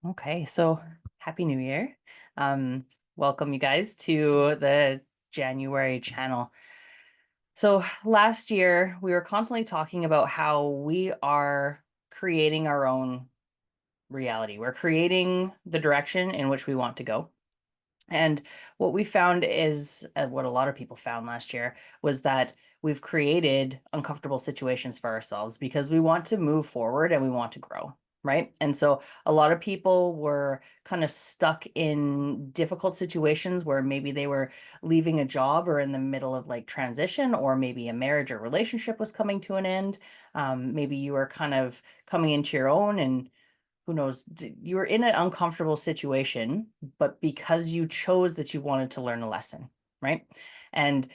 Okay, so Happy New Year. Welcome you guys to the January channel. So last year we were constantly talking about how we are creating our own reality. We're creating the direction in which we want to go. And what we found is what a lot of people found last year was that we've created uncomfortable situations for ourselves because we want to move forward and we want to grow. Right. And so a lot of people were kind of stuck in difficult situations where maybe they were leaving a job or in the middle of like transition, or maybe a marriage or relationship was coming to an end. Maybe you were kind of coming into your own, and who knows, you were in an uncomfortable situation, but because you chose that you wanted to learn a lesson, right? And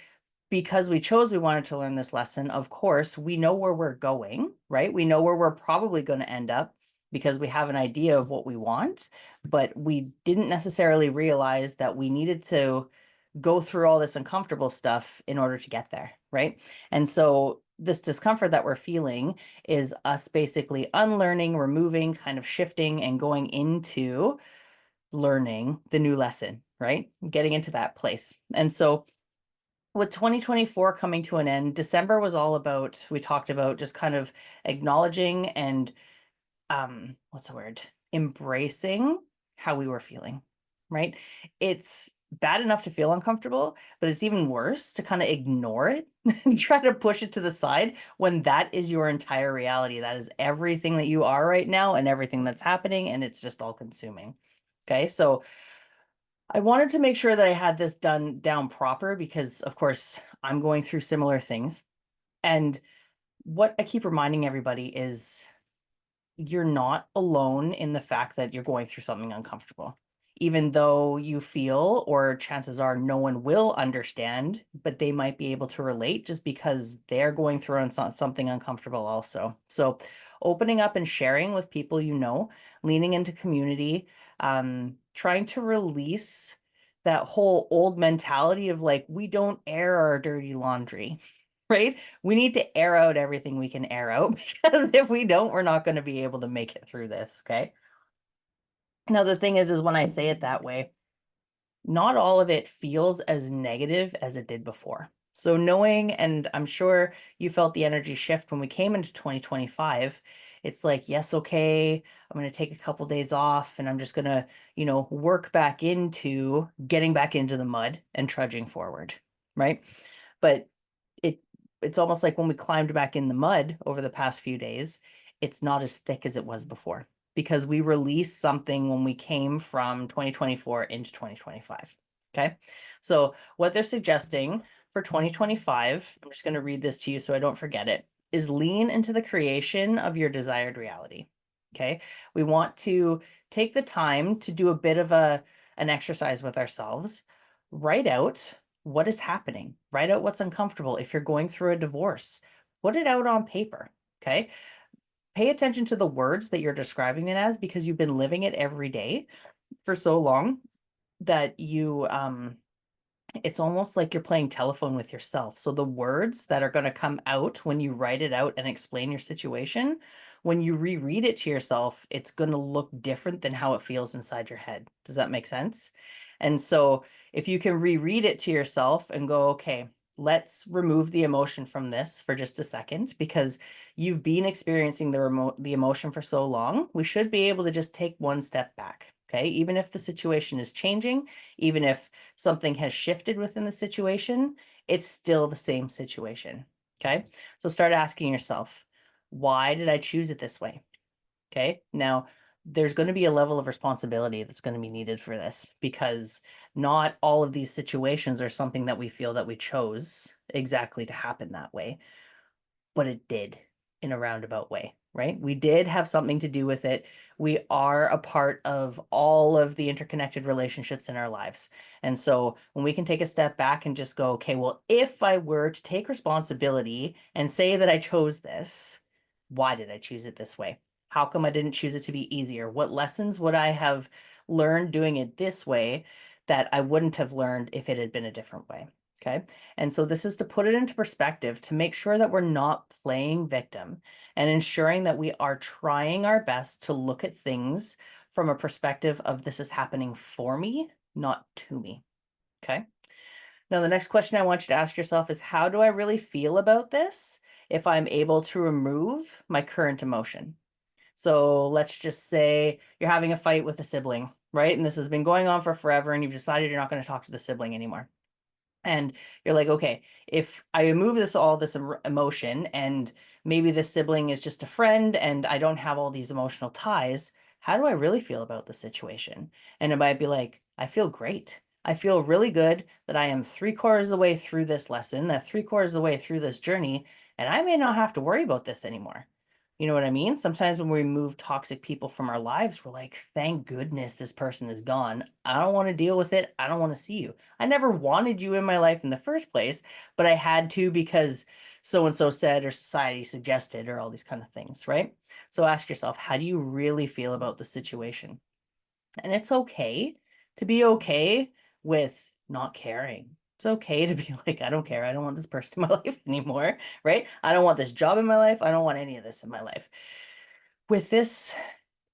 because we chose we wanted to learn this lesson, of course, we know where we're going, right? We know where we're probably going to end up because we have an idea of what we want, but we didn't necessarily realize that we needed to go through all this uncomfortable stuff in order to get there, right? And so this discomfort that we're feeling is us basically unlearning, removing, kind of shifting and going into learning the new lesson, right? Getting into that place. And so with 2024 coming to an end, December was all about, we talked about just kind of acknowledging and what's the word? Embracing how we were feeling, right? It's bad enough to feel uncomfortable, but it's even worse to kind of ignore it and try to push it to the side when that is your entire reality. That is everything that you are right now and everything that's happening, and it's just all consuming. Okay, so I wanted to make sure that I had this done down proper because, of course, I'm going through similar things. And what I keep reminding everybody is you're not alone in the fact that you're going through something uncomfortable. Even though you feel, or chances are no one will understand, but they might be able to relate just because they're going through something uncomfortable also. So opening up and sharing with people you know, leaning into community, trying to release that whole old mentality of like, we don't air our dirty laundry, right? We need to air out everything we can air out because if we don't, we're not going to be able to make it through this. Okay. Now, the thing is when I say it that way, not all of it feels as negative as it did before. So knowing, and I'm sure you felt the energy shift when we came into 2025, it's like, yes, okay, I'm going to take a couple days off and I'm just going to, work back into getting back into the mud and trudging forward. Right. But it it's almost like when we climbed back in the mud over the past few days, it's not as thick as it was before because we released something when we came from 2024 into 2025. Okay. So what they're suggesting for 2025, I'm just going to read this to you so I don't forget it, is lean into the creation of your desired reality. Okay. We want to take the time to do a bit of an exercise with ourselves, write out what is happening, write out what's uncomfortable. If you're going through a divorce, put it out on paper. Okay. Pay attention to the words that you're describing it as because you've been living it every day for so long that it's almost like you're playing telephone with yourself. So the words that are going to come out when you write it out and explain your situation, when you reread it to yourself, it's going to look different than how it feels inside your head. Does that make sense? And so if you can reread it to yourself and go, okay, let's remove the emotion from this for just a second because you've been experiencing the emotion for so long, we should be able to just take one step back. Okay. Even if the situation is changing, even if something has shifted within the situation, it's still the same situation. Okay. So start asking yourself, why did I choose it this way? Okay. Now, there's going to be a level of responsibility that's going to be needed for this because not all of these situations are something that we feel that we chose exactly to happen that way, but it did in a roundabout way, right? We did have something to do with it. We are a part of all of the interconnected relationships in our lives. And so when we can take a step back and just go, okay, well, if I were to take responsibility and say that I chose this, why did I choose it this way? How come I didn't choose it to be easier? What lessons would I have learned doing it this way that I wouldn't have learned if it had been a different way? Okay. And so this is to put it into perspective to make sure that we're not playing victim and ensuring that we are trying our best to look at things from a perspective of this is happening for me, not to me. Okay. Now, the next question I want you to ask yourself is how do I really feel about this if I'm able to remove my current emotion? So let's just say you're having a fight with a sibling, right? And this has been going on for forever, and you've decided you're not going to talk to the sibling anymore. And you're like, okay, if I remove all this emotion, and maybe this sibling is just a friend and I don't have all these emotional ties, how do I really feel about the situation? And it might be like, I feel great. I feel really good that I am 3/4 of the way through this lesson, that 3/4 of the way through this journey, and I may not have to worry about this anymore. You know what I mean? Sometimes when we remove toxic people from our lives, we're like, thank goodness this person is gone. I don't want to deal with it. I don't want to see you. I never wanted you in my life in the first place, but I had to because so and so said or society suggested or all these kind of things, right? So ask yourself, how do you really feel about the situation? And it's okay to be okay with not caring. It's okay to be like, I don't care. I don't want this person in my life anymore, right? I don't want this job in my life. I don't want any of this in my life. With this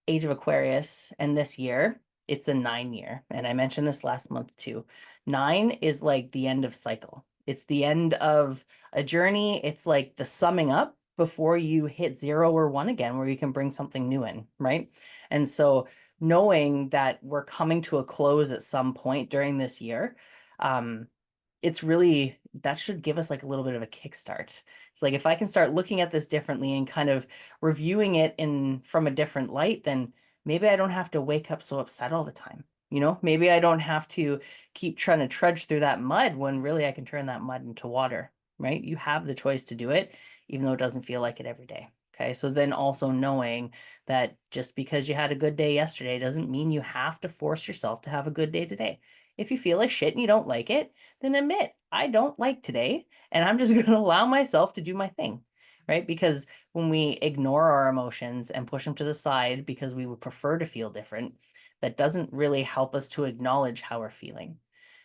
age of Aquarius and this year, it's a 9 year. And I mentioned this last month too. 9 is like the end of cycle. It's the end of a journey. It's like the summing up before you hit 0 or 1 again, where you can bring something new in, right? And so knowing that we're coming to a close at some point during this year, it's really, that should give us like a little bit of a kickstart. It's like if I can start looking at this differently and kind of reviewing it in from a different light, then maybe I don't have to wake up so upset all the time. You know, maybe I don't have to keep trying to trudge through that mud when really I can turn that mud into water, right? You have the choice to do it, even though it doesn't feel like it every day. Okay. So then also knowing that just because you had a good day yesterday doesn't mean you have to force yourself to have a good day today. If you feel like shit and you don't like it, then admit, I don't like today, and I'm just going to allow myself to do my thing, right? Because when we ignore our emotions and push them to the side because we would prefer to feel different, that doesn't really help us to acknowledge how we're feeling.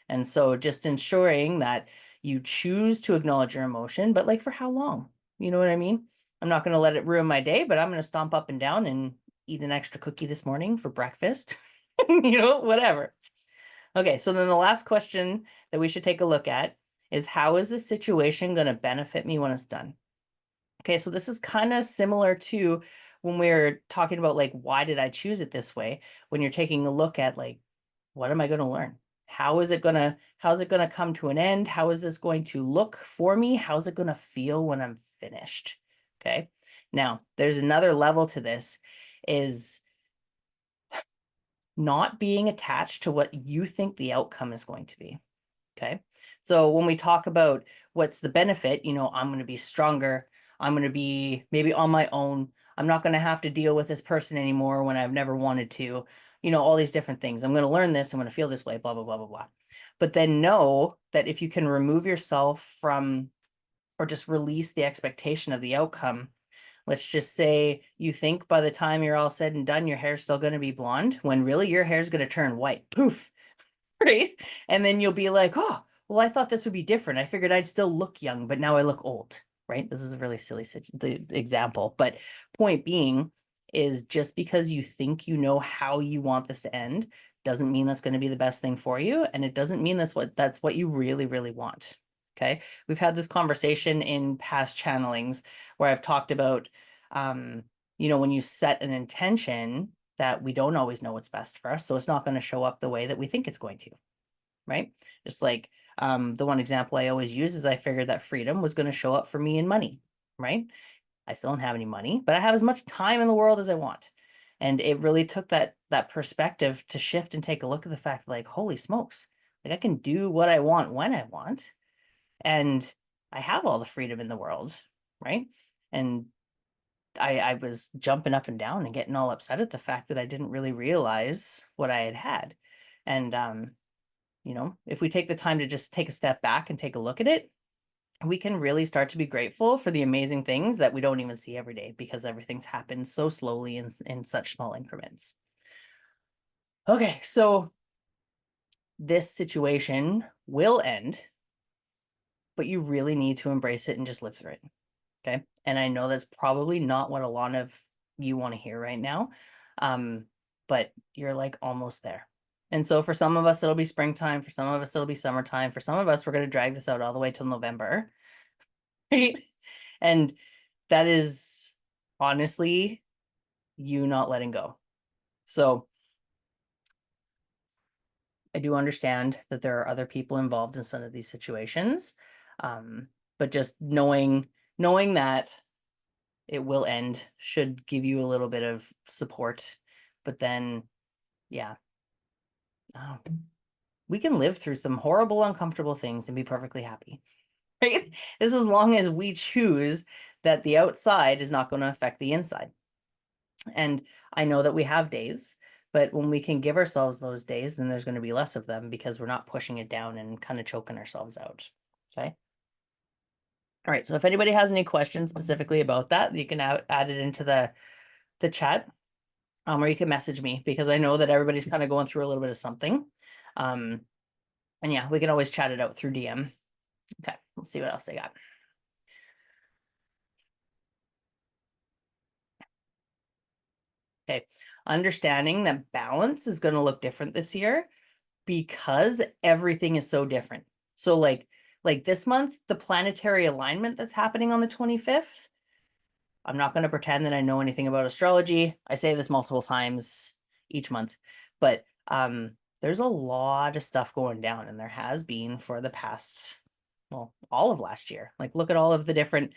And so just ensuring that you choose to acknowledge your emotion, but like for how long? You know what I mean? I'm not going to let it ruin my day, but I'm going to stomp up and down and eat an extra cookie this morning for breakfast. Whatever. Okay, so then the last question that we should take a look at is how is this situation going to benefit me when it's done? Okay, so this is kind of similar to when we're talking about like, why did I choose it this way? When you're taking a look at like, what am I going to learn? How's it going to come to an end? How is this going to look for me? How's it going to feel when I'm finished? Okay. Now, there's another level to this is not being attached to what you think the outcome is going to be. Okay. So when we talk about what's the benefit, I'm going to be stronger. I'm going to be maybe on my own. I'm not going to have to deal with this person anymore when I've never wanted to, all these different things. I'm going to learn this. I'm going to feel this way, blah, blah, blah, blah, blah. But then know that if you can remove yourself from or just release the expectation of the outcome, let's just say you think by the time you're all said and done, your hair's still going to be blonde when really your hair's going to turn white. Poof. Right? And then you'll be like, oh, well, I thought this would be different. I figured I'd still look young, but now I look old, right? This is a really silly example. But point being is just because you think you know how you want this to end doesn't mean that's going to be the best thing for you. And it doesn't mean that's what you really, really want. Okay. We've had this conversation in past channelings where I've talked about, when you set an intention, that we don't always know what's best for us. So it's not going to show up the way that we think it's going to, right? Just like the one example I always use is I figured that freedom was going to show up for me in money, right? I still don't have any money, but I have as much time in the world as I want. And it really took that perspective to shift and take a look at the fact like, holy smokes, like I can do what I want when I want. And I have all the freedom in the world, right? And I was jumping up and down and getting all upset at the fact that I didn't really realize what I had had. And, if we take the time to just take a step back and take a look at it, we can really start to be grateful for the amazing things that we don't even see every day because everything's happened so slowly in such small increments. Okay, so this situation will end but you really need to embrace it and just live through it. Okay. And I know that's probably not what a lot of you want to hear right now. But you're like almost there. And so for some of us, it'll be springtime. For some of us, it'll be summertime. For some of us, we're going to drag this out all the way till November. Right. And that is honestly you not letting go. So I do understand that there are other people involved in some of these situations. But just knowing that it will end should give you a little bit of support. But then, yeah, we can live through some horrible, uncomfortable things and be perfectly happy. Right? This as long as we choose that the outside is not going to affect the inside. And I know that we have days, but when we can give ourselves those days, then there's going to be less of them because we're not pushing it down and kind of choking ourselves out. Okay. All right. So if anybody has any questions specifically about that, you can add it into the chat. Or you can message me because I know that everybody's kind of going through a little bit of something. And yeah, we can always chat it out through DM. Okay, let's see what else they got. Okay, understanding that balance is going to look different this year because everything is so different. So like this month, the planetary alignment that's happening on the 25th, I'm not going to pretend that I know anything about astrology. I say this multiple times each month, but there's a lot of stuff going down, and there has been for the past, well, all of last year. Like, look at all of the different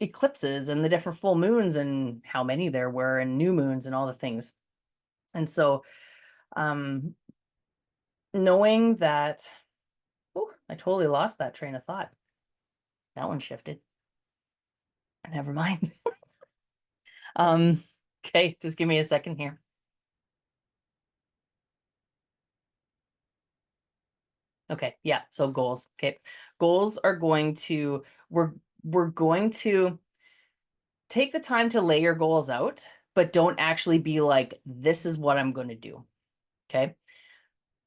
eclipses and the different full moons and how many there were, and new moons and all the things. And so knowing that, oh, I totally lost that train of thought. That one shifted. Never mind. Okay, just give me a second here. Okay, yeah, so goals. Okay. Goals are going to, we're going to take the time to lay your goals out, but don't actually be like, this is what I'm going to do. Okay.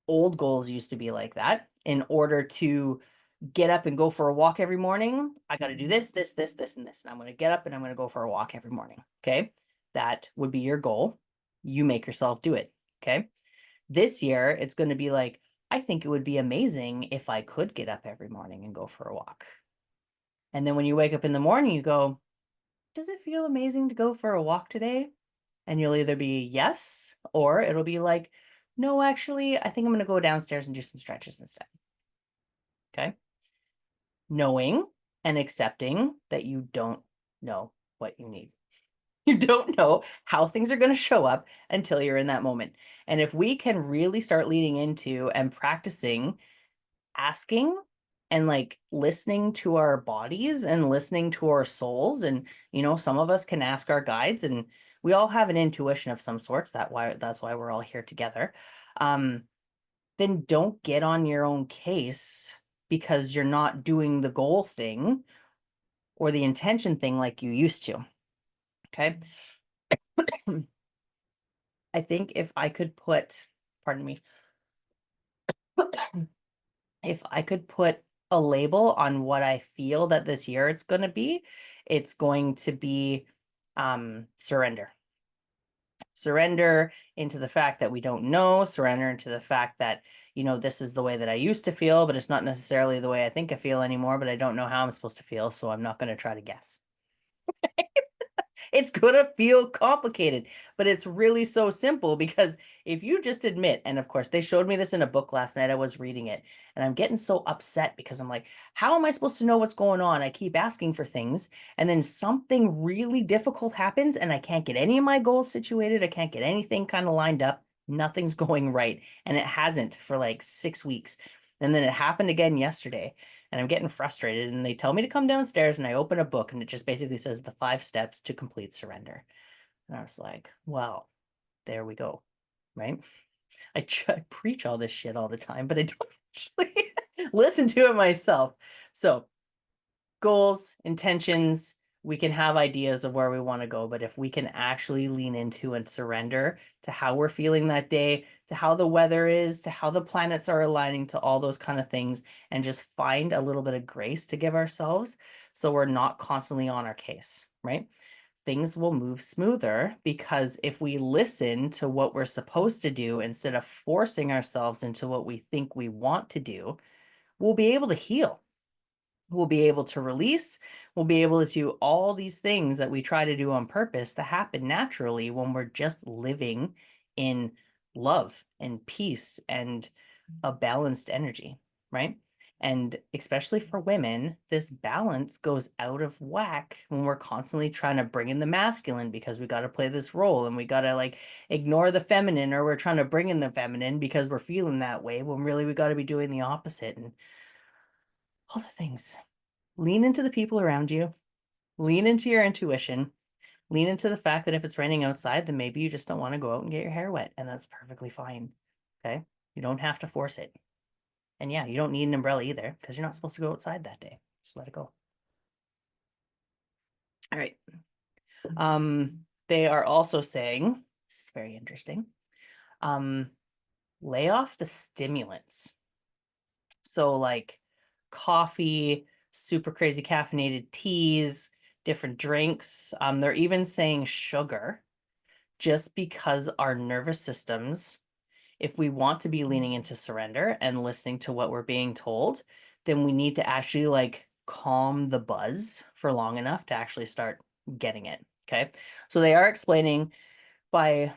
Old goals used to be like that. In order to get up and go for a walk every morning, I got to do this, this, this, this, and this. And I'm going to get up and I'm going to go for a walk every morning. Okay. That would be your goal. You make yourself do it. Okay. This year, it's going to be like, I think it would be amazing if I could get up every morning and go for a walk. And then when you wake up in the morning, you go, does it feel amazing to go for a walk today? And you'll either be yes, or it'll be like, no, actually, I think I'm going to go downstairs and do some stretches instead. Okay. Knowing and accepting that you don't know what you need. You don't know how things are going to show up until you're in that moment. And if we can really start leading into and practicing asking and like listening to our bodies and listening to our souls, and some of us can ask our guides, and we all have an intuition of some sorts, that's why we're all here together. Then don't get on your own case because you're not doing the goal thing or the intention thing like you used to. Okay. I think if I could put, pardon me, if I could put a label on what I feel that this year it's going to be surrender. Surrender into the fact that we don't know, surrender into the fact that, this is the way that I used to feel, but it's not necessarily the way I think I feel anymore, but I don't know how I'm supposed to feel, so I'm not going to try to guess. It's going to feel complicated, but it's really so simple because if you just admit, and of course, they showed me this in a book last night, I was reading it, and I'm getting so upset because I'm like, how am I supposed to know what's going on? I keep asking for things, and then something really difficult happens, and I can't get any of my goals situated. I can't get anything kind of lined up. Nothing's going right, and it hasn't for like 6 weeks. And then it happened again yesterday. And I'm getting frustrated, and they tell me to come downstairs, and I open a book, and it just basically says the 5 steps to complete surrender. And I was like, well, there we go. Right. I preach all this shit all the time, but I don't actually listen to it myself. So goals, intentions, we can have ideas of where we want to go, but if we can actually lean into and surrender to how we're feeling that day, to how the weather is, to how the planets are aligning, to all those kind of things, and just find a little bit of grace to give ourselves so we're not constantly on our case, right? Things will move smoother because if we listen to what we're supposed to do instead of forcing ourselves into what we think we want to do, we'll be able to heal. We'll be able to release. We'll be able to do all these things that we try to do on purpose to happen naturally when we're just living in love and peace and a balanced energy, right? And especially for women, this balance goes out of whack when we're constantly trying to bring in the masculine because we got to play this role and we got to like ignore the feminine, or we're trying to bring in the feminine because we're feeling that way when really we got to be doing the opposite and all the things. Lean into the people around you, lean into your intuition, lean into the fact that if it's raining outside, then maybe you just don't want to go out and get your hair wet, and that's perfectly fine. Okay. You don't have to force it. And yeah, you don't need an umbrella either because you're not supposed to go outside that day. Just let it go. All right. They are also saying, this is very interesting. Lay off the stimulants. So like coffee, super crazy caffeinated teas, different drinks. They're even saying sugar, just because our nervous systems, if we want to be leaning into surrender and listening to what we're being told, then we need to actually like calm the buzz for long enough to actually start getting it. Okay. So they are explaining by,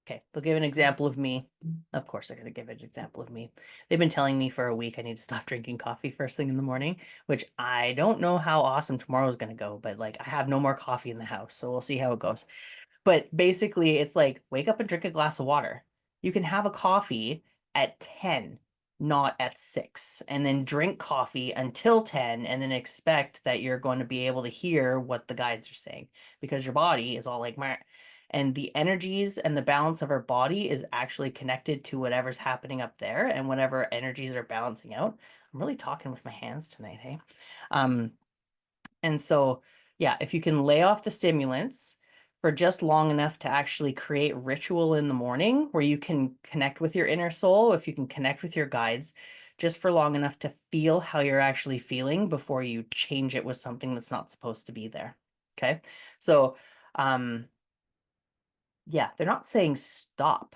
okay, they'll give an example of me. Of course, they're going to give an example of me. They've been telling me for a week I need to stop drinking coffee first thing in the morning, which I don't know how awesome tomorrow is going to go, but like I have no more coffee in the house. So we'll see how it goes. But basically, it's like wake up and drink a glass of water. You can have a coffee at 10, not at 6, and then drink coffee until 10, and then expect that you're going to be able to hear what the guides are saying because your body is all like, meh. And the energies and the balance of our body is actually connected to whatever's happening up there, and whatever energies are balancing out. I'm really talking with my hands tonight, hey? Um, and so, yeah, if you can lay off the stimulants for just long enough to actually create ritual in the morning where you can connect with your inner soul, if you can connect with your guides just for long enough to feel how you're actually feeling before you change it with something that's not supposed to be there. Okay. So, yeah, they're not saying stop.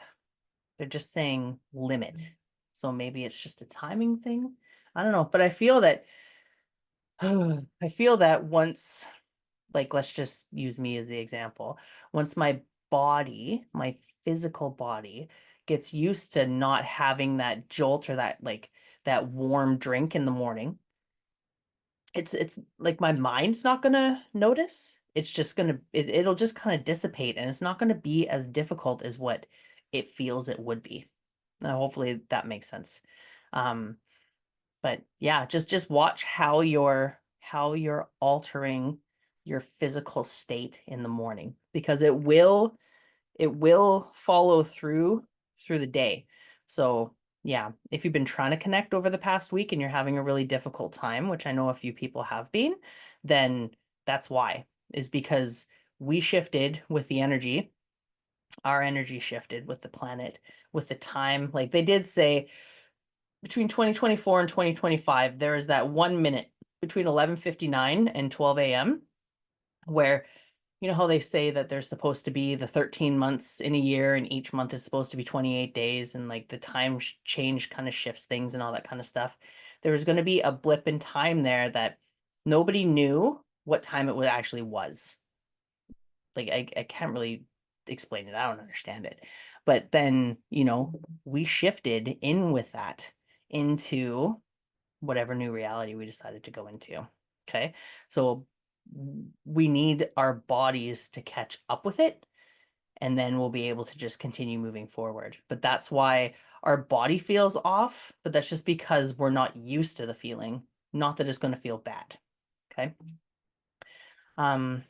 They're just saying limit. So maybe it's just a timing thing. I don't know, but I feel that once, like, let's just use me as the example. Once my body, my physical body gets used to not having that jolt or that like that warm drink in the morning, it's like my mind's not gonna notice. It's just gonna it'll just kind of dissipate and it's not gonna be as difficult as what it feels it would be. Now, hopefully that makes sense. Um, but yeah, just watch how you're altering your physical state in the morning because it will follow through the day. So yeah, if you've been trying to connect over the past week and you're having a really difficult time, which I know a few people have been, then that's why, is because we shifted with the energy. Our energy shifted with the planet, with the time. Like they did say between 2024 and 2025, there is that 1 minute between 11:59 and 12 a.m. where, you know how they say that there's supposed to be the 13 months in a year and each month is supposed to be 28 days and like the time change kind of shifts things and all that kind of stuff. There was going to be a blip in time there that nobody knew what time it actually was. Like I can't really explain it. I don't understand it. But then, we shifted in with that into whatever new reality we decided to go into. Okay. So we need our bodies to catch up with it, and then we'll be able to just continue moving forward. But that's why our body feels off, but that's just because we're not used to the feeling, not that it's going to feel bad. Okay. Um,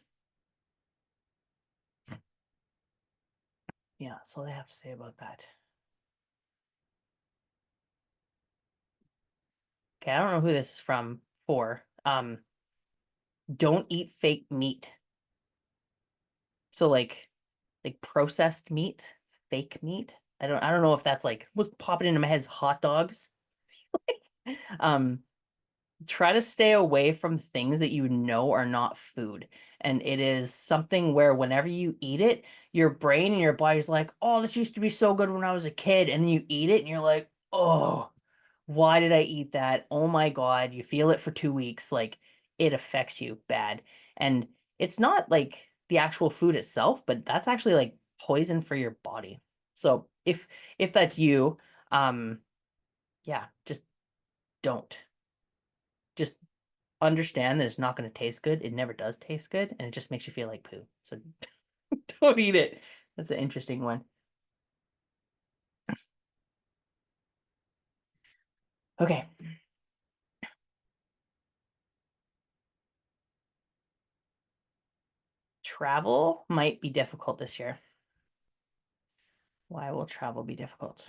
yeah, that's all I have to say about that. Okay, I don't know who this is from for. Um, don't eat fake meat. So like processed meat, fake meat. I don't know if that's like what's popping into my head is hot dogs. Um, try to stay away from things that you know are not food. And it is something where whenever you eat it, your brain and your body's like, oh, this used to be so good when I was a kid. And then you eat it and you're like, oh, why did I eat that? Oh my God. You feel it for 2 weeks. Like it affects you bad. And it's not like the actual food itself, but that's actually like poison for your body. So if that's you, um, yeah, just don't. Just understand that it's not going to taste good. It never does taste good, and it just makes you feel like poo. So don't eat it. That's an interesting one. Okay. Travel might be difficult this year. Why will travel be difficult?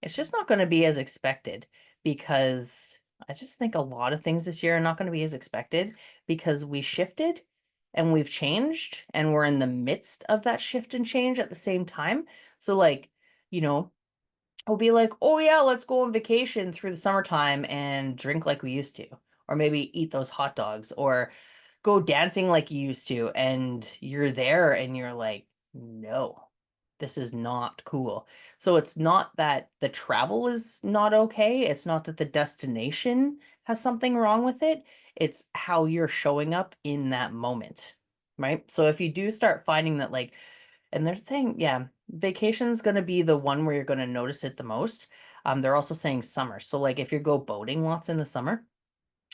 It's just not going to be as expected because I just think a lot of things this year are not going to be as expected because we shifted and we've changed and we're in the midst of that shift and change at the same time. So like, you know, we'll be like, oh yeah, let's go on vacation through the summertime and drink like we used to, or maybe eat those hot dogs, or go dancing like you used to. And you're there and you're like, no, this is not cool. So it's not that the travel is not okay. It's not that the destination has something wrong with it. It's how you're showing up in that moment. Right. So if you do start finding that like, and they're saying, yeah, vacation's going to be the one where you're going to notice it the most. They're also saying summer. So like if you go boating lots in the summer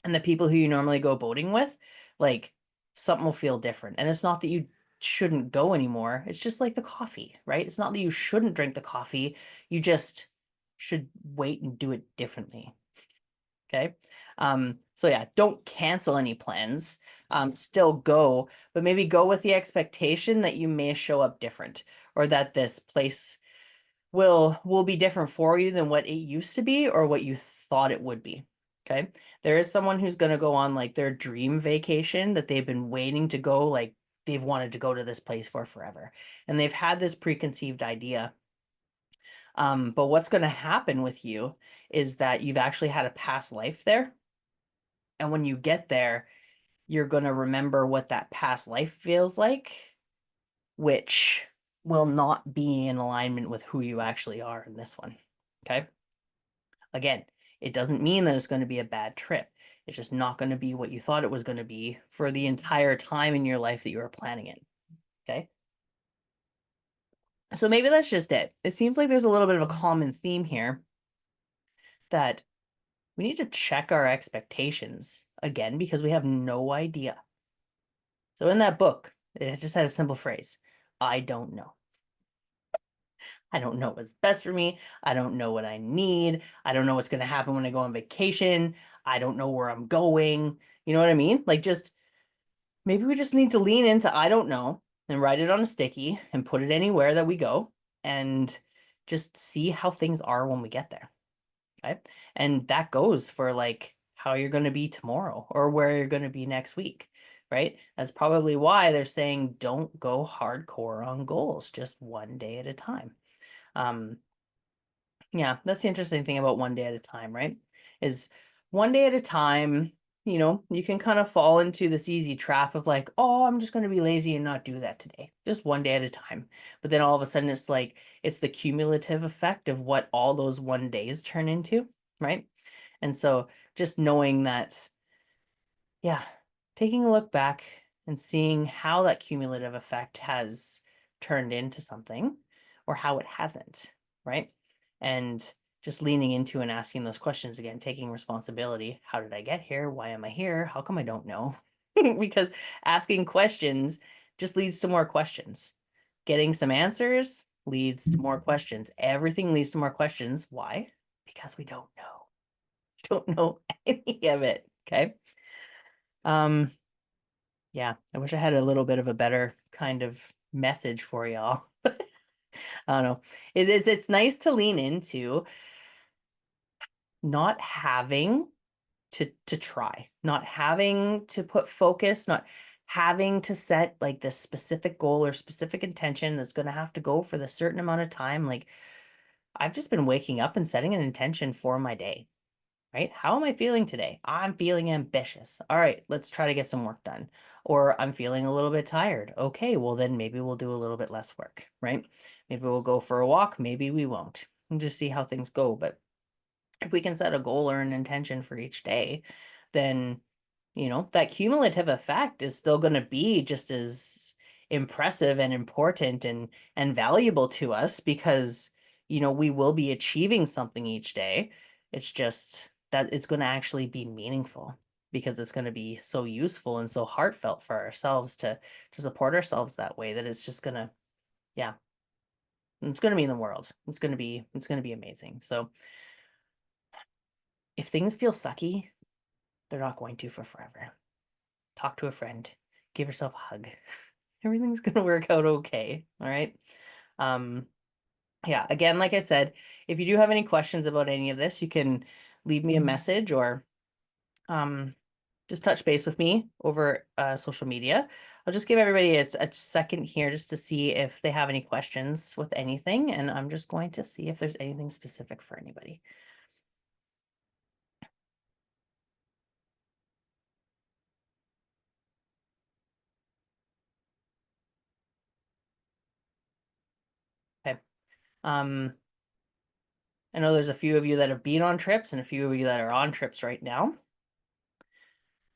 and the people who you normally go boating with, like something will feel different. And it's not that you shouldn't go anymore. It's just like the coffee, right? It's not that you shouldn't drink the coffee. You just should wait and do it differently. Okay. So yeah, don't cancel any plans. Still go, but maybe go with the expectation that you may show up different or that this place will be different for you than what it used to be or what you thought it would be. Okay. There is someone who's going to go on like their dream vacation that they've been waiting to go, like they've wanted to go to this place for forever. And they've had this preconceived idea. But what's going to happen with you is that you've actually had a past life there. And when you get there, you're going to remember what that past life feels like, which will not be in alignment with who you actually are in this one. Okay. Again, it doesn't mean that it's going to be a bad trip. It's just not going to be what you thought it was going to be for the entire time in your life that you were planning it. Okay. So maybe that's just it. It seems like there's a little bit of a common theme here that we need to check our expectations again because we have no idea. So in that book, it just had a simple phrase, I don't know. I don't know what's best for me. I don't know what I need. I don't know what's going to happen when I go on vacation. I don't know where I'm going. You know what I mean? Like just maybe we just need to lean into I don't know and write it on a sticky and put it anywhere that we go and just see how things are when we get there. Okay. And that goes for like how you're going to be tomorrow or where you're going to be next week. Right. That's probably why they're saying don't go hardcore on goals, just one day at a time. Um, yeah, that's the interesting thing about one day at a time, right? Is one day at a time, you can kind of fall into this easy trap of like, oh, I'm just going to be lazy and not do that today. Just one day at a time. But then all of a sudden it's like, it's the cumulative effect of what all those one days turn into, right? And so just knowing that, yeah, taking a look back and seeing how that cumulative effect has turned into something or how it hasn't, right? And just leaning into and asking those questions again, taking responsibility. How did I get here? Why am I here? How come I don't know? Because asking questions just leads to more questions. Getting some answers leads to more questions. Everything leads to more questions. Why? Because we don't know. We don't know any of it. Okay. Um, yeah, I wish I had a little bit of a better kind of message for y'all. I don't know. It's nice to lean into not having to try, not having to put focus, not having to set like this specific goal or specific intention that's going to have to go for the certain amount of time. Like I've just been waking up and setting an intention for my day, right? How am I feeling today? I'm feeling ambitious. All right, let's try to get some work done. Or I'm feeling a little bit tired. Okay, well then maybe we'll do a little bit less work, right? Maybe we'll go for a walk, maybe we won't. And just see how things go. But if we can set a goal or an intention for each day, then that cumulative effect is still going to be just as impressive and important and valuable to us because we will be achieving something each day. It's just that it's going to actually be meaningful because it's going to be so useful and so heartfelt for ourselves to support ourselves that way, that it's just going to, yeah, it's going to mean the world. It's going to be amazing. So if things feel sucky, they're not going to for forever. Talk to a friend, give yourself a hug. Everything's going to work out okay. All right. Yeah, again, like I said, if you do have any questions about any of this, you can leave me a message or just touch base with me over social media. I'll just give everybody a second here just to see if they have any questions with anything. And I'm just going to see if there's anything specific for anybody. Okay. I know there's a few of you that have been on trips and a few of you that are on trips right now.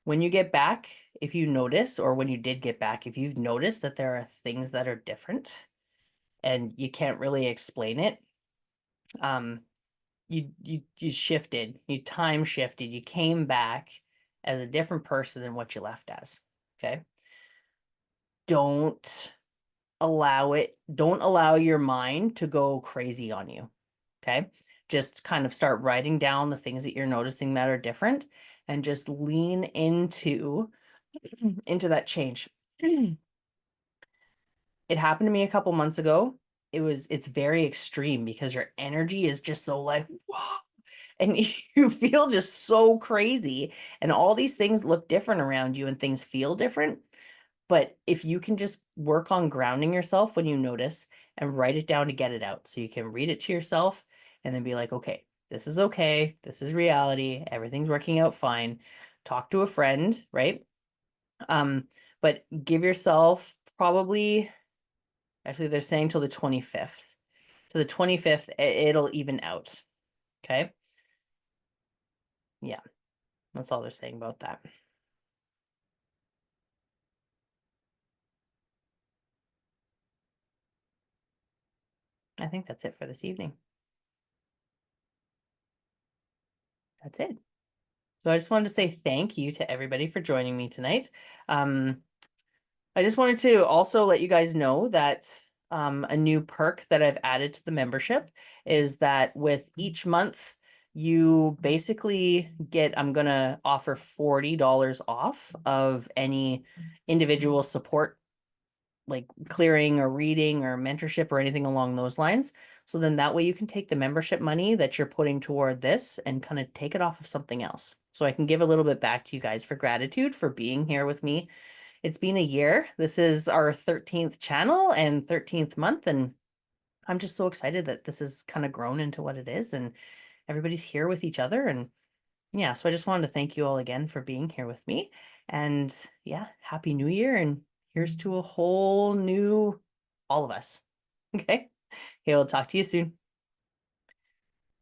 When you get back, if you notice, or when you did get back, if you've noticed that there are things that are different and you can't really explain it, you shifted, you time shifted, you came back as a different person than what you left as. Okay. Don't allow your mind to go crazy on you. Okay. Just kind of start writing down the things that you're noticing that are different and just lean into that change. It happened to me a couple months ago. It's very extreme because your energy is just so like, wow, and you feel just so crazy, and all these things look different around you and things feel different. But if you can just work on grounding yourself when you notice and write it down to get it out, so you can read it to yourself and then be like, okay, this is okay. This is reality. Everything's working out fine. Talk to a friend, right? But give yourself probably, actually they're saying till the 25th. To the 25th, it'll even out. Okay. Yeah. That's all they're saying about that. I think that's it for this evening. That's it. So I just wanted to say thank you to everybody for joining me tonight. I just wanted to also let you guys know that a new perk that I've added to the membership is that with each month, you basically get, I'm going to offer $40 off of any individual support, like clearing or reading or mentorship or anything along those lines. So then that way you can take the membership money that you're putting toward this and kind of take it off of something else. So I can give a little bit back to you guys for gratitude for being here with me. It's been a year. This is our 13th channel and 13th month. And I'm just so excited that this has kind of grown into what it is and everybody's here with each other. And yeah, so I just wanted to thank you all again for being here with me. And yeah, Happy New Year. And here's to a whole new, all of us. Okay. Okay, we'll talk to you soon.